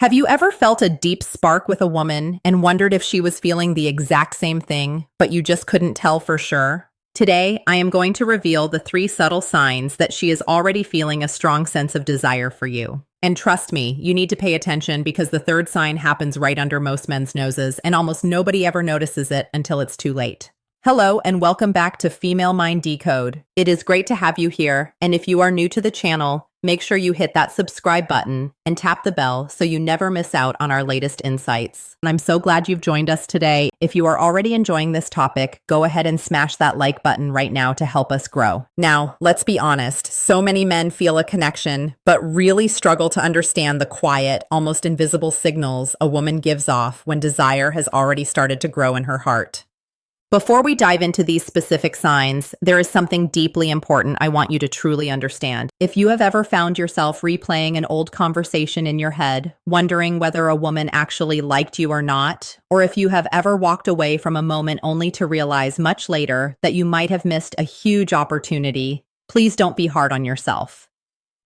Have you ever felt a deep spark with a woman and wondered if she was feeling the exact same thing, but you just couldn't tell for sure? Today, I am going to reveal the 3 subtle signs that she is already feeling a strong sense of desire for you. And trust me, you need to pay attention because the 3rd sign happens right under most men's noses, and almost nobody ever notices it until it's too late. Hello, and welcome back to Female Mind Decode. It is great to have you here, and if you are new to the channel, make sure you hit that subscribe button and tap the bell so you never miss out on our latest insights. And I'm so glad you've joined us today. If you are already enjoying this topic, go ahead and smash that like button right now to help us grow. Now, let's be honest, so many men feel a connection, but really struggle to understand the quiet, almost invisible signals a woman gives off when desire has already started to grow in her heart. Before we dive into these specific signs, there is something deeply important I want you to truly understand. If you have ever found yourself replaying an old conversation in your head, wondering whether a woman actually liked you or not, or if you have ever walked away from a moment only to realize much later that you might have missed a huge opportunity, please don't be hard on yourself.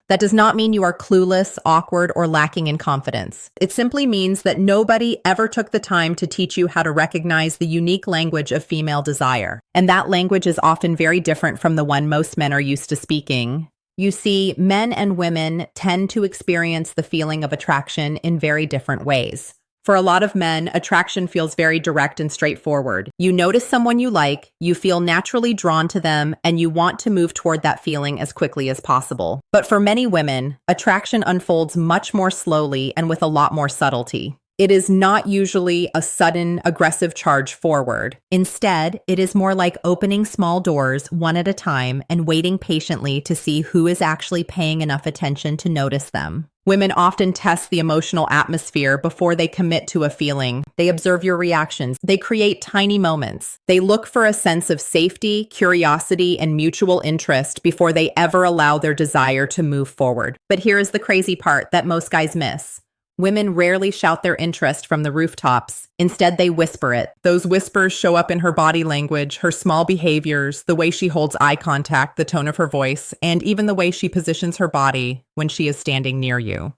That does not mean you are clueless, awkward, or lacking in confidence. It simply means that nobody ever took the time to teach you how to recognize the unique language of female desire. And that language is often very different from the one most men are used to speaking. You see, men and women tend to experience the feeling of attraction in very different ways. For a lot of men, attraction feels very direct and straightforward. You notice someone you like, you feel naturally drawn to them, and you want to move toward that feeling as quickly as possible. But for many women, attraction unfolds much more slowly and with a lot more subtlety. It is not usually a sudden, aggressive charge forward. Instead, it is more like opening small doors one at a time and waiting patiently to see who is actually paying enough attention to notice them. Women often test the emotional atmosphere before they commit to a feeling. They observe your reactions. They create tiny moments. They look for a sense of safety, curiosity, and mutual interest before they ever allow their desire to move forward. But here is the crazy part that most guys miss. Women rarely shout their interest from the rooftops. Instead, they whisper it. Those whispers show up in her body language, her small behaviors, the way she holds eye contact, the tone of her voice, and even the way she positions her body when she is standing near you.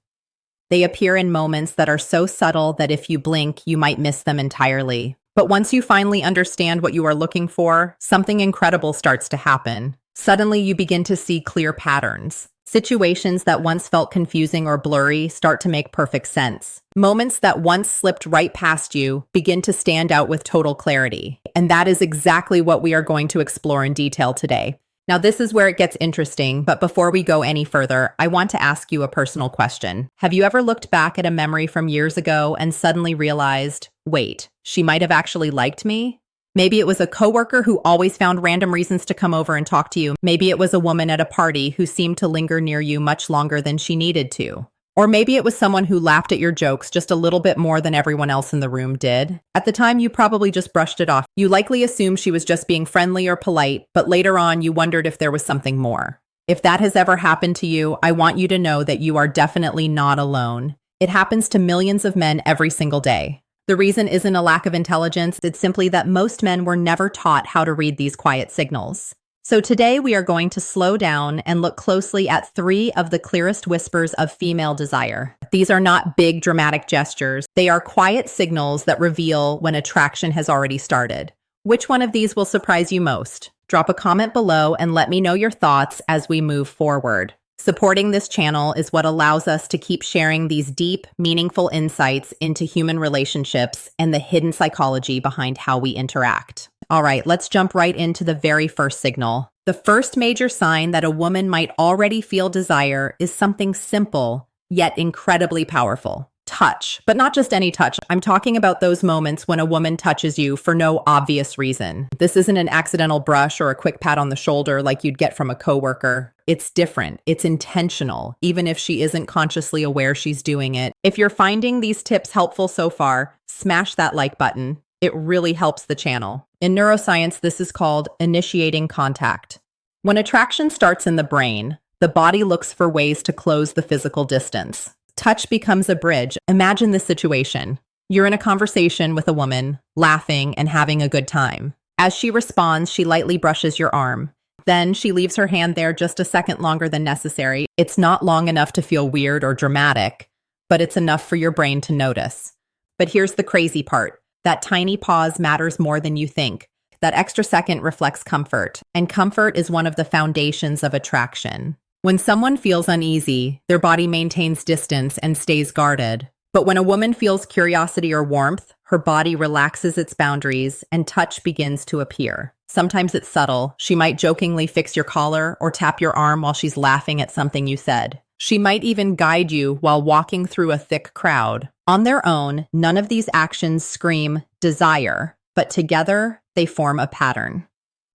They appear in moments that are so subtle that if you blink, you might miss them entirely. But once you finally understand what you are looking for, something incredible starts to happen. Suddenly, you begin to see clear patterns. Situations that once felt confusing or blurry start to make perfect sense. Moments that once slipped right past you begin to stand out with total clarity. And that is exactly what we are going to explore in detail today. Now, this is where it gets interesting, but before we go any further, I want to ask you a personal question. Have you ever looked back at a memory from years ago and suddenly realized, wait, she might have actually liked me? Maybe it was a coworker who always found random reasons to come over and talk to you. Maybe it was a woman at a party who seemed to linger near you much longer than she needed to. Or maybe it was someone who laughed at your jokes just a little bit more than everyone else in the room did. At the time, you probably just brushed it off. You likely assumed she was just being friendly or polite, but later on, you wondered if there was something more. If that has ever happened to you, I want you to know that you are definitely not alone. It happens to millions of men every single day. The reason isn't a lack of intelligence, it's simply that most men were never taught how to read these quiet signals. So today we are going to slow down and look closely at 3 of the clearest whispers of female desire. These are not big dramatic gestures. They are quiet signals that reveal when attraction has already started. Which one of these will surprise you most? Drop a comment below and let me know your thoughts as we move forward. Supporting this channel is what allows us to keep sharing these deep, meaningful insights into human relationships and the hidden psychology behind how we interact. All right, let's jump right into the very first signal. The first major sign that a woman might already feel desire is something simple, yet incredibly powerful. Touch, but not just any touch. I'm talking about those moments when a woman touches you for no obvious reason. This isn't an accidental brush or a quick pat on the shoulder like you'd get from a coworker. It's different. It's intentional, even if she isn't consciously aware she's doing it. If you're finding these tips helpful so far, smash that like button. It really helps the channel. In neuroscience, this is called initiating contact. When attraction starts in the brain, the body looks for ways to close the physical distance. Touch becomes a bridge. Imagine this situation. You're in a conversation with a woman, laughing and having a good time. As she responds, she lightly brushes your arm. Then she leaves her hand there just a second longer than necessary. It's not long enough to feel weird or dramatic, but it's enough for your brain to notice. But here's the crazy part. That tiny pause matters more than you think. That extra second reflects comfort, and comfort is one of the foundations of attraction. When someone feels uneasy, their body maintains distance and stays guarded. But when a woman feels curiosity or warmth, her body relaxes its boundaries and touch begins to appear. Sometimes it's subtle. She might jokingly fix your collar or tap your arm while she's laughing at something you said. She might even guide you while walking through a thick crowd. On their own, none of these actions scream desire, but together they form a pattern.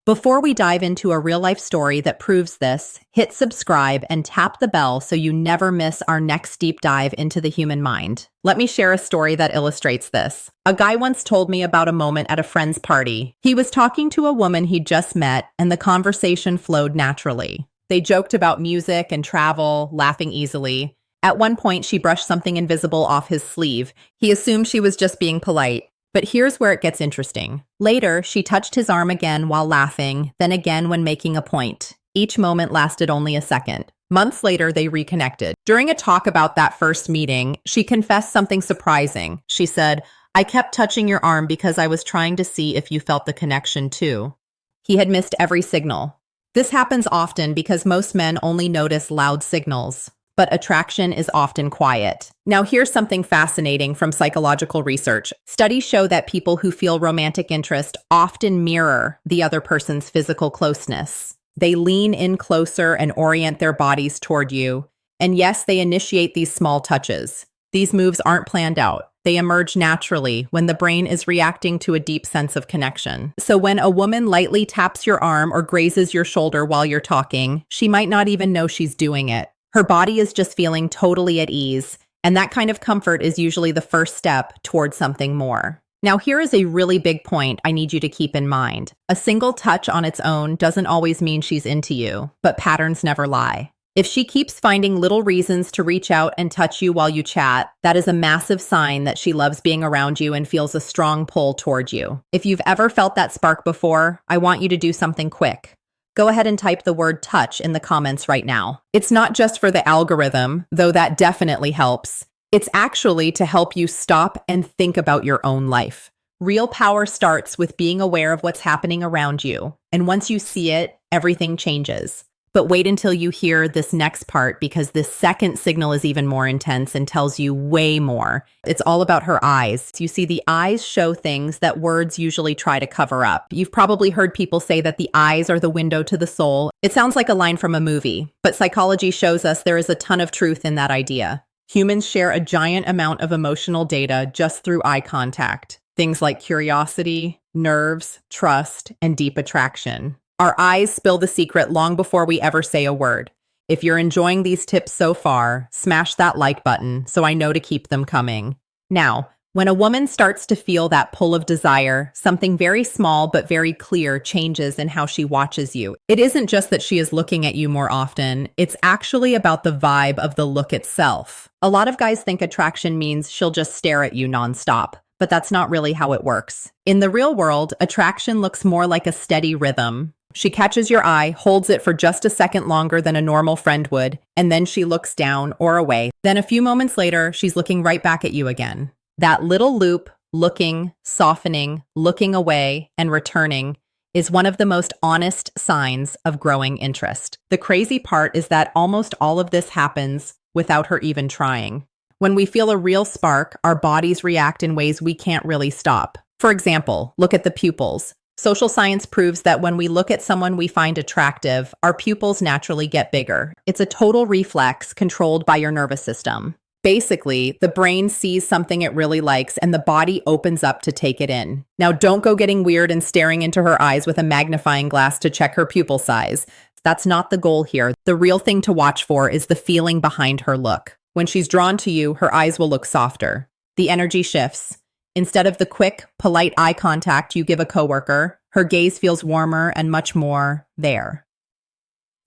Before we dive into a real-life story that proves this, hit subscribe and tap the bell so you never miss our next deep dive into the human mind. Let me share a story that illustrates this. A guy once told me about a moment at a friend's party. He was talking to a woman he'd just met, and the conversation flowed naturally. They joked about music and travel, laughing easily. At one point, she brushed something invisible off his sleeve. He assumed she was just being polite. But here's where it gets interesting. Later, she touched his arm again while laughing, then again when making a point. Each moment lasted only a second. Months later, they reconnected. During a talk about that first meeting, she confessed something surprising. She said, "I kept touching your arm because I was trying to see if you felt the connection too." He had missed every signal. This happens often because most men only notice loud signals. But attraction is often quiet. Now, here's something fascinating from psychological research. Studies show that people who feel romantic interest often mirror the other person's physical closeness. They lean in closer and orient their bodies toward you. And yes, they initiate these small touches. These moves aren't planned out. They emerge naturally when the brain is reacting to a deep sense of connection. So when a woman lightly taps your arm or grazes your shoulder while you're talking, she might not even know she's doing it. Her body is just feeling totally at ease, and that kind of comfort is usually the first step towards something more. Now, here is a really big point I need you to keep in mind. A single touch on its own doesn't always mean she's into you, but patterns never lie. If she keeps finding little reasons to reach out and touch you while you chat, that is a massive sign that she loves being around you and feels a strong pull toward you. If you've ever felt that spark before, I want you to do something quick. Go ahead and type the word touch in the comments right now. It's not just for the algorithm, though that definitely helps. It's actually to help you stop and think about your own life. Real power starts with being aware of what's happening around you. And once you see it, everything changes. But wait until you hear this next part because this second signal is even more intense and tells you way more. It's all about her eyes. You see, the eyes show things that words usually try to cover up. You've probably heard people say that the eyes are the window to the soul. It sounds like a line from a movie, but psychology shows us there is a ton of truth in that idea. Humans share a giant amount of emotional data just through eye contact. Things like curiosity, nerves, trust, and deep attraction. Our eyes spill the secret long before we ever say a word. If you're enjoying these tips so far, smash that like button so I know to keep them coming. Now, when a woman starts to feel that pull of desire, something very small but very clear changes in how she watches you. It isn't just that she is looking at you more often, it's actually about the vibe of the look itself. A lot of guys think attraction means she'll just stare at you nonstop. But that's not really how it works. In the real world, attraction looks more like a steady rhythm. She catches your eye, holds it for just a second longer than a normal friend would, and then she looks down or away. Then a few moments later, she's looking right back at you again. That little loop, looking, softening, looking away, and returning, is one of the most honest signs of growing interest. The crazy part is that almost all of this happens without her even trying. When we feel a real spark, our bodies react in ways we can't really stop. For example, look at the pupils. Social science proves that when we look at someone we find attractive, our pupils naturally get bigger. It's a total reflex controlled by your nervous system. Basically, the brain sees something it really likes and the body opens up to take it in. Now, don't go getting weird and staring into her eyes with a magnifying glass to check her pupil size. That's not the goal here. The real thing to watch for is the feeling behind her look. When she's drawn to you, her eyes will look softer. The energy shifts. Instead of the quick, polite eye contact you give a coworker, her gaze feels warmer and much more there.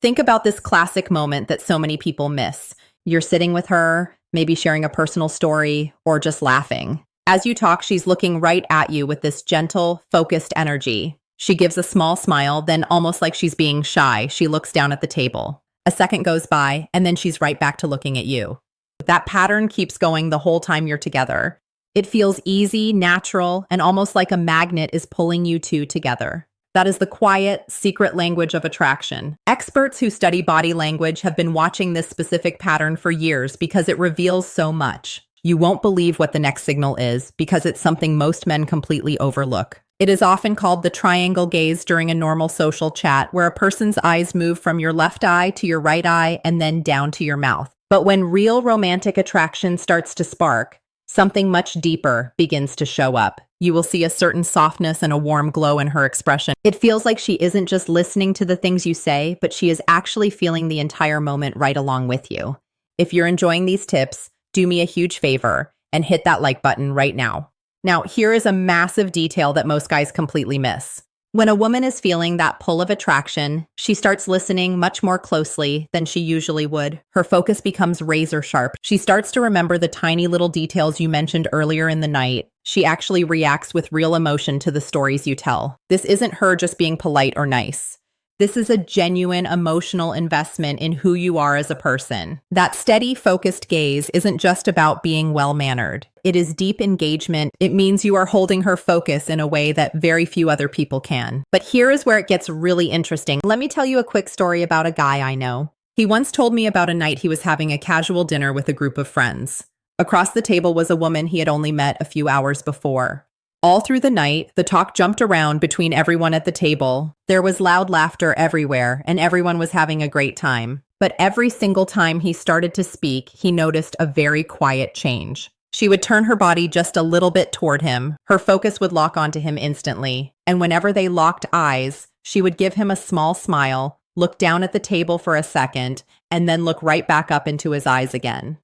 Think about this classic moment that so many people miss. You're sitting with her, maybe sharing a personal story, or just laughing. As you talk, she's looking right at you with this gentle, focused energy. She gives a small smile, then almost like she's being shy, she looks down at the table. A second goes by, and then she's right back to looking at you. That pattern keeps going the whole time you're together. It feels easy, natural, and almost like a magnet is pulling you two together. That is the quiet, secret language of attraction. Experts who study body language have been watching this specific pattern for years because it reveals so much. You won't believe what the next signal is because it's something most men completely overlook. It is often called the triangle gaze during a normal social chat, where a person's eyes move from your left eye to your right eye and then down to your mouth. But when real romantic attraction starts to spark, something much deeper begins to show up. You will see a certain softness and a warm glow in her expression. It feels like she isn't just listening to the things you say, but she is actually feeling the entire moment right along with you. If you're enjoying these tips, do me a huge favor and hit that like button right now. Now, here is a massive detail that most guys completely miss. When a woman is feeling that pull of attraction, she starts listening much more closely than she usually would. Her focus becomes razor sharp. She starts to remember the tiny little details you mentioned earlier in the night. She actually reacts with real emotion to the stories you tell. This isn't her just being polite or nice. This is a genuine emotional investment in who you are as a person. That steady, focused gaze isn't just about being well-mannered. It is deep engagement. It means you are holding her focus in a way that very few other people can. But here is where it gets really interesting. Let me tell you a quick story about a guy I know. He once told me about a night he was having a casual dinner with a group of friends. Across the table was a woman he had only met a few hours before. All through the night, the talk jumped around between everyone at the table. There was loud laughter everywhere, and everyone was having a great time. But every single time he started to speak, he noticed a very quiet change. She would turn her body just a little bit toward him. Her focus would lock onto him instantly. And whenever they locked eyes, she would give him a small smile, look down at the table for a second, and then look right back up into his eyes again.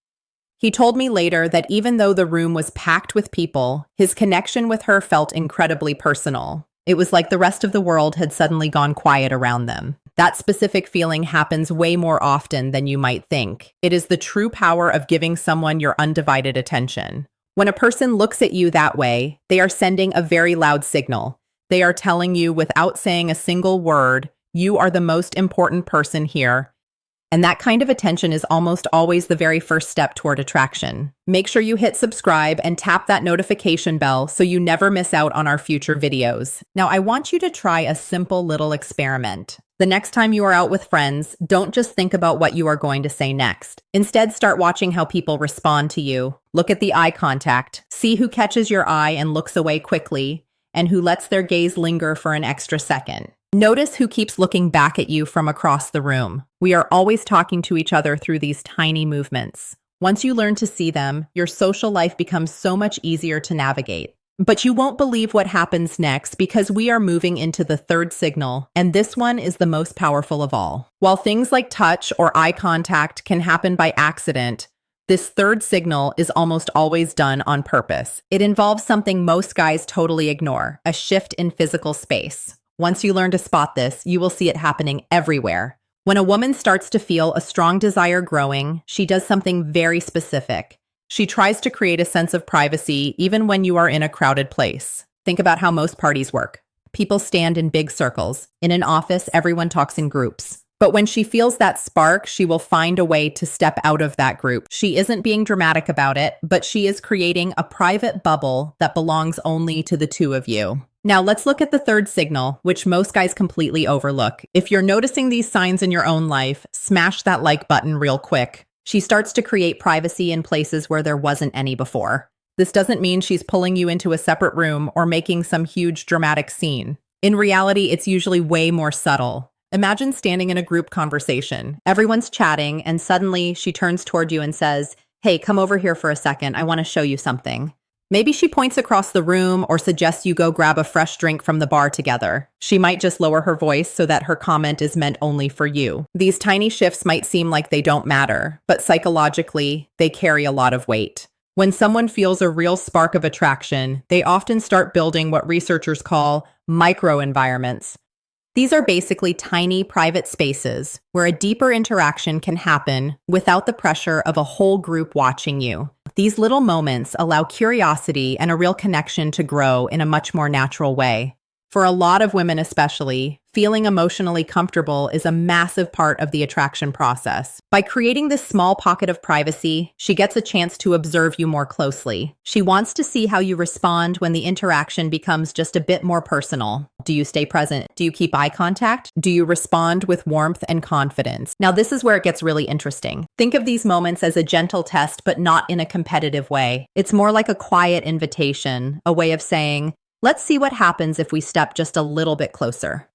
He told me later that even though the room was packed with people, his connection with her felt incredibly personal. It was like the rest of the world had suddenly gone quiet around them. That specific feeling happens way more often than you might think. It is the true power of giving someone your undivided attention. When a person looks at you that way, they are sending a very loud signal. They are telling you without saying a single word, you are the most important person here. And that kind of attention is almost always the very first step toward attraction. Make sure you hit subscribe and tap that notification bell so you never miss out on our future videos. Now, I want you to try a simple little experiment. The next time you are out with friends, don't just think about what you are going to say next. Instead, start watching how people respond to you. Look at the eye contact. See who catches your eye and looks away quickly, and who lets their gaze linger for an extra second. Notice who keeps looking back at you from across the room. We are always talking to each other through these tiny movements. Once you learn to see them, your social life becomes so much easier to navigate. But you won't believe what happens next because we are moving into the third signal, and this one is the most powerful of all. While things like touch or eye contact can happen by accident, this third signal is almost always done on purpose. It involves something most guys totally ignore, a shift in physical space. Once you learn to spot this, you will see it happening everywhere. When a woman starts to feel a strong desire growing, she does something very specific. She tries to create a sense of privacy even when you are in a crowded place. Think about how most parties work. People stand in big circles. In an office, everyone talks in groups. But when she feels that spark, she will find a way to step out of that group. She isn't being dramatic about it, but she is creating a private bubble that belongs only to the two of you. Now let's look at the third signal, which most guys completely overlook. If you're noticing these signs in your own life, smash that like button real quick. She starts to create privacy in places where there wasn't any before. This doesn't mean she's pulling you into a separate room or making some huge dramatic scene. In reality, it's usually way more subtle. Imagine standing in a group conversation. Everyone's chatting, and suddenly she turns toward you and says, "Hey, come over here for a second. I want to show you something." Maybe she points across the room or suggests you go grab a fresh drink from the bar together. She might just lower her voice so that her comment is meant only for you. These tiny shifts might seem like they don't matter, but psychologically, they carry a lot of weight. When someone feels a real spark of attraction, they often start building what researchers call microenvironments. These are basically tiny private spaces where a deeper interaction can happen without the pressure of a whole group watching you. These little moments allow curiosity and a real connection to grow in a much more natural way. For a lot of women especially, feeling emotionally comfortable is a massive part of the attraction process. By creating this small pocket of privacy, she gets a chance to observe you more closely. She wants to see how you respond when the interaction becomes just a bit more personal. Do you stay present? Do you keep eye contact? Do you respond with warmth and confidence? Now, this is where it gets really interesting. Think of these moments as a gentle test, but not in a competitive way. It's more like a quiet invitation, a way of saying, let's see what happens if we step just a little bit closer.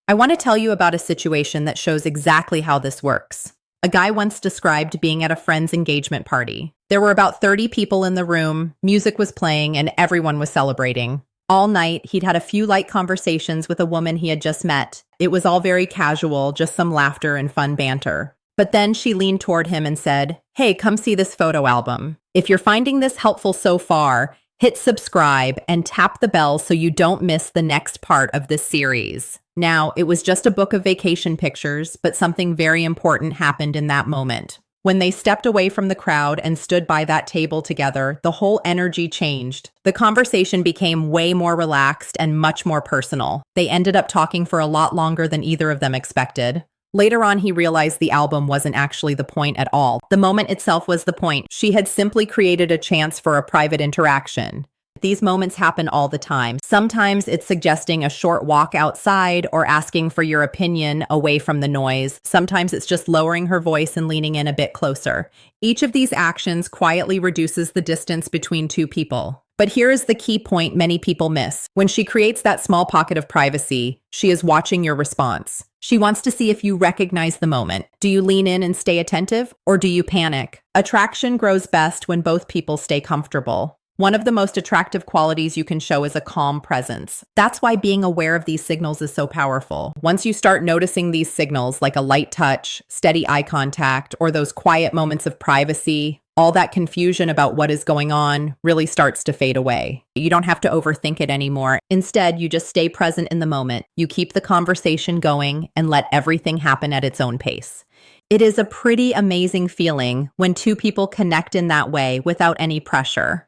I want to tell you about a situation that shows exactly how this works. A guy once described being at a friend's engagement party. There were about 30 people in the room, music was playing, and everyone was celebrating. All night, he'd had a few light conversations with a woman he had just met. It was all very casual, just some laughter and fun banter. But then she leaned toward him and said, "Hey, come see this photo album. If you're finding this helpful so far, hit subscribe and tap the bell so you don't miss the next part of this series." Now, it was just a book of vacation pictures, but something very important happened in that moment. When they stepped away from the crowd and stood by that table together, the whole energy changed. The conversation became way more relaxed and much more personal. They ended up talking for a lot longer than either of them expected. Later on, he realized the album wasn't actually the point at all. The moment itself was the point. She had simply created a chance for a private interaction. These moments happen all the time. Sometimes it's suggesting a short walk outside or asking for your opinion away from the noise. Sometimes it's just lowering her voice and leaning in a bit closer. Each of these actions quietly reduces the distance between two people. But here is the key point many people miss. When she creates that small pocket of privacy, she is watching your response. She wants to see if you recognize the moment. Do you lean in and stay attentive, or do you panic? Attraction grows best when both people stay comfortable. One of the most attractive qualities you can show is a calm presence. That's why being aware of these signals is so powerful. Once you start noticing these signals, like a light touch, steady eye contact, or those quiet moments of privacy, all that confusion about what is going on really starts to fade away. You don't have to overthink it anymore. Instead, you just stay present in the moment. You keep the conversation going and let everything happen at its own pace. It is a pretty amazing feeling when two people connect in that way without any pressure.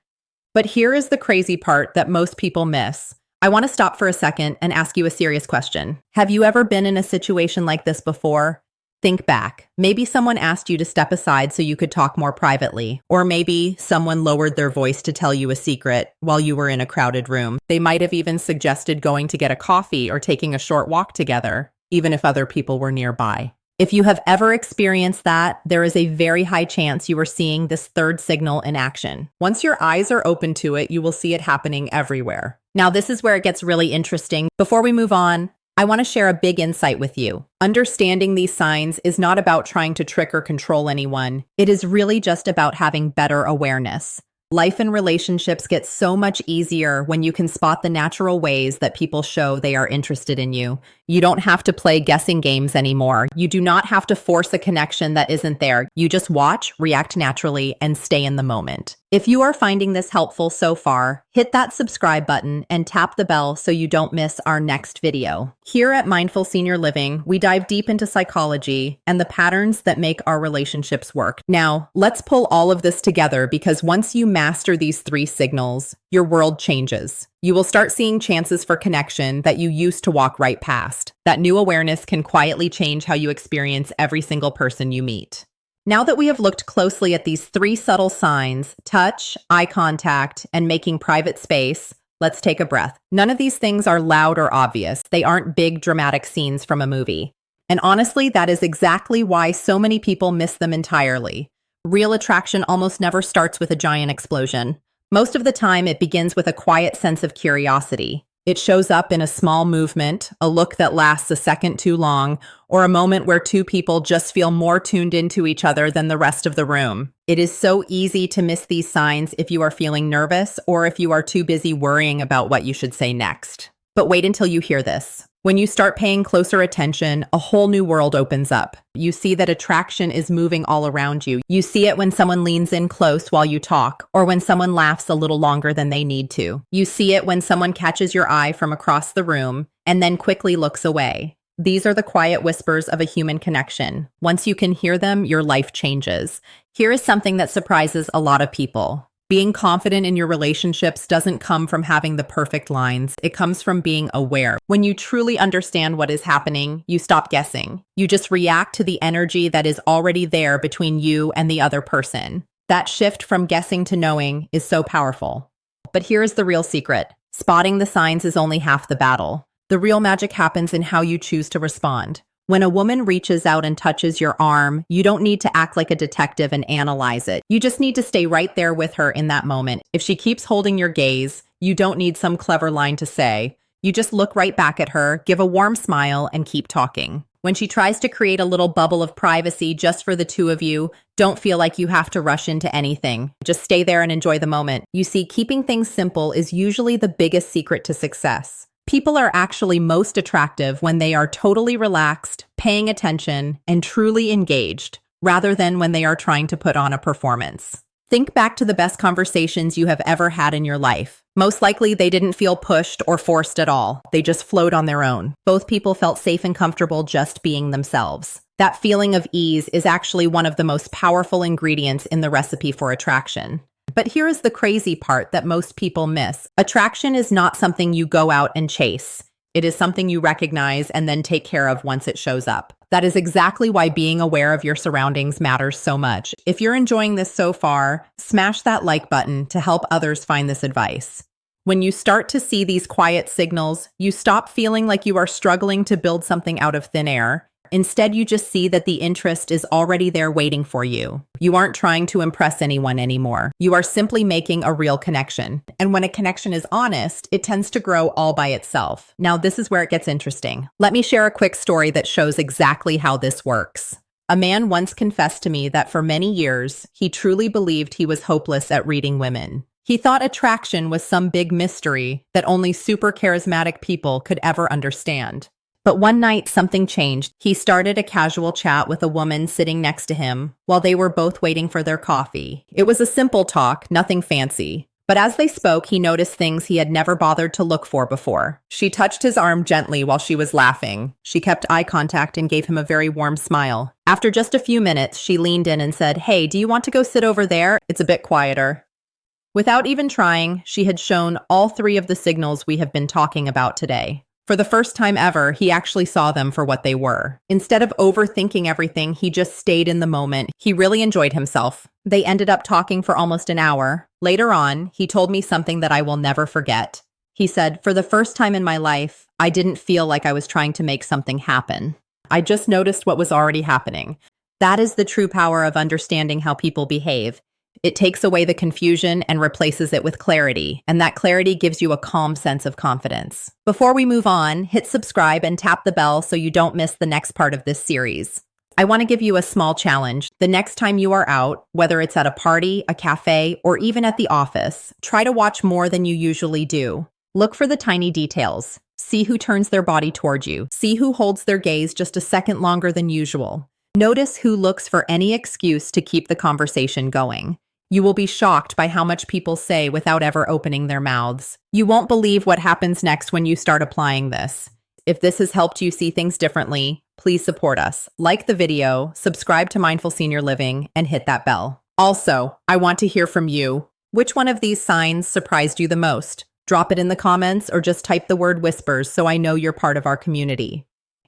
But here is the crazy part that most people miss. I want to stop for a second and ask you a serious question. Have you ever been in a situation like this before? Think back. Maybe someone asked you to step aside so you could talk more privately. Or maybe someone lowered their voice to tell you a secret while you were in a crowded room. They might have even suggested going to get a coffee or taking a short walk together, even if other people were nearby. If you have ever experienced that, there is a very high chance you are seeing this third signal in action. Once your eyes are open to it, you will see it happening everywhere. Now, this is where it gets really interesting. Before we move on, I want to share a big insight with you. Understanding these signs is not about trying to trick or control anyone. It is really just about having better awareness. Life and relationships get so much easier when you can spot the natural ways that people show they are interested in you. You don't have to play guessing games anymore. You do not have to force a connection that isn't there. You just watch, react naturally, and stay in the moment. If you are finding this helpful so far, hit that subscribe button and tap the bell so you don't miss our next video. Here at Mindful Senior Living, we dive deep into psychology and the patterns that make our relationships work. Now, let's pull all of this together because once you master these three signals, your world changes. You will start seeing chances for connection that you used to walk right past. That new awareness can quietly change how you experience every single person you meet. Now that we have looked closely at these three subtle signs, touch, eye contact, and making private space, let's take a breath. None of these things are loud or obvious. They aren't big dramatic scenes from a movie. And honestly, that is exactly why so many people miss them entirely. Real attraction almost never starts with a giant explosion. Most of the time, it begins with a quiet sense of curiosity. It shows up in a small movement, a look that lasts a second too long, or a moment where two people just feel more tuned into each other than the rest of the room. It is so easy to miss these signs if you are feeling nervous or if you are too busy worrying about what you should say next. But wait until you hear this. When you start paying closer attention, a whole new world opens up. You see that attraction is moving all around you. You see it when someone leans in close while you talk, or when someone laughs a little longer than they need to. You see it when someone catches your eye from across the room and then quickly looks away. These are the quiet whispers of a human connection. Once you can hear them, your life changes. Here is something that surprises a lot of people. Being confident in your relationships doesn't come from having the perfect lines. It comes from being aware. When you truly understand what is happening, you stop guessing. You just react to the energy that is already there between you and the other person. That shift from guessing to knowing is so powerful. But here is the real secret. Spotting the signs is only half the battle. The real magic happens in how you choose to respond. When a woman reaches out and touches your arm, you don't need to act like a detective and analyze it. You just need to stay right there with her in that moment. If she keeps holding your gaze, you don't need some clever line to say. You just look right back at her, give a warm smile, and keep talking. When she tries to create a little bubble of privacy just for the two of you, don't feel like you have to rush into anything. Just stay there and enjoy the moment. You see, keeping things simple is usually the biggest secret to success. People are actually most attractive when they are totally relaxed, paying attention, and truly engaged, rather than when they are trying to put on a performance. Think back to the best conversations you have ever had in your life. Most likely, they didn't feel pushed or forced at all. They just flowed on their own. Both people felt safe and comfortable just being themselves. That feeling of ease is actually one of the most powerful ingredients in the recipe for attraction. But here is the crazy part that most people miss. Attraction is not something you go out and chase. It is something you recognize and then take care of once it shows up. That is exactly why being aware of your surroundings matters so much. If you're enjoying this so far, smash that like button to help others find this advice. When you start to see these quiet signals, you stop feeling like you are struggling to build something out of thin air. Instead, you just see that the interest is already there waiting for you. You aren't trying to impress anyone anymore. You are simply making a real connection. And when a connection is honest, it tends to grow all by itself. Now, this is where it gets interesting. Let me share a quick story that shows exactly how this works. A man once confessed to me that for many years, he truly believed he was hopeless at reading women. He thought attraction was some big mystery that only super charismatic people could ever understand. But one night, something changed. He started a casual chat with a woman sitting next to him while they were both waiting for their coffee. It was a simple talk, nothing fancy. But as they spoke, he noticed things he had never bothered to look for before. She touched his arm gently while she was laughing. She kept eye contact and gave him a very warm smile. After just a few minutes, she leaned in and said, "Hey, do you want to go sit over there? It's a bit quieter." Without even trying, she had shown all three of the signals we have been talking about today. For the first time ever, he actually saw them for what they were. Instead of overthinking everything, he just stayed in the moment. He really enjoyed himself. They ended up talking for almost an hour. Later on, he told me something that I will never forget. He said, "For the first time in my life, I didn't feel like I was trying to make something happen. I just noticed what was already happening." That is the true power of understanding how people behave. It takes away the confusion and replaces it with clarity, and that clarity gives you a calm sense of confidence. Before we move on, hit subscribe and tap the bell so you don't miss the next part of this series. I want to give you a small challenge. The next time you are out, whether it's at a party, a cafe, or even at the office, try to watch more than you usually do. Look for the tiny details. See who turns their body toward you. See who holds their gaze just a second longer than usual. Notice who looks for any excuse to keep the conversation going. You will be shocked by how much people say without ever opening their mouths. You won't believe what happens next when you start applying this. If this has helped you see things differently, please support us. Like the video, subscribe to Mindful Senior Living, and hit that bell. Also, I want to hear from you. Which one of these signs surprised you the most? Drop it in the comments or just type the word whispers so I know you're part of our community.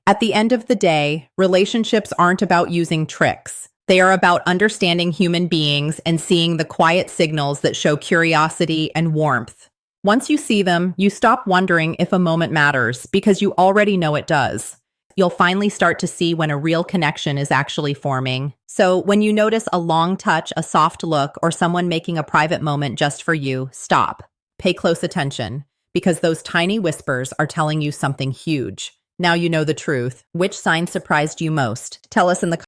At the end of the day, relationships aren't about using tricks. They are about understanding human beings and seeing the quiet signals that show curiosity and warmth. Once you see them, you stop wondering if a moment matters because you already know it does. You'll finally start to see when a real connection is actually forming. So when you notice a long touch, a soft look, or someone making a private moment just for you, stop. Pay close attention because those tiny whispers are telling you something huge. Now you know the truth. Which sign surprised you most? Tell us in the comments.